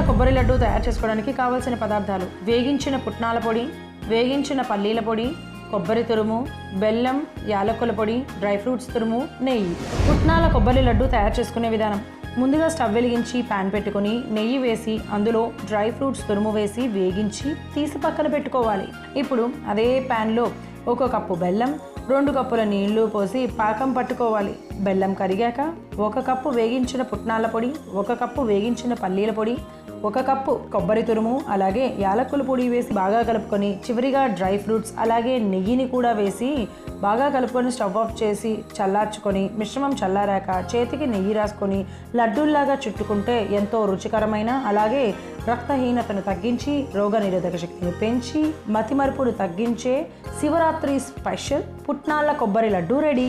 కొబ్బరి లడ్డు తయారు చేసుకోవడానికి కావలసిన పదార్థాలు: వేగించిన పుట్నాల పొడి, వేగించిన పల్లీల పొడి, కొబ్బరి తురుము, బెల్లం, యాలకుల పొడి, డ్రై ఫ్రూట్స్ తురుము, నెయ్యి. పుట్నాల కొబ్బరి లడ్డు తయారు చేసుకునే విధానం: ముందుగా స్టవ్ వెలిగించి ప్యాన్ పెట్టుకొని నెయ్యి వేసి అందులో డ్రై ఫ్రూట్స్ తురుము వేసి వేగించి తీసి పక్కన పెట్టుకోవాలి. ఇప్పుడు అదే ప్యాన్లో 1 కప్పు బెల్లం, 2 కప్పుల నీళ్లు పోసి పాకం పట్టుకోవాలి. బెల్లం కరిగాక 1 కప్పు వేగించిన పుట్నాల పొడి, 1 కప్పు వేగించిన పల్లీల పొడి, 1 కప్పు కొబ్బరి తురుము అలాగే యాలకుల పొడి వేసి బాగా కలుపుకొని చివరిగా డ్రై ఫ్రూట్స్ అలాగే నెయ్యిని కూడా వేసి బాగా కలుపుకొని స్టవ్ ఆఫ్ చేసి చల్లార్చుకొని మిశ్రమం చల్లారాక చేతికి నెయ్యి రాసుకొని లడ్డూల్లాగా చుట్టుకుంటే ఎంతో రుచికరమైన అలాగే రక్తహీనతను తగ్గించి రోగనిరోధక శక్తిని పెంచి మతిమరుపును తగ్గించే శివరాత్రి స్పెషల్ పుట్నాల కొబ్బరి లడ్డు రెడీ.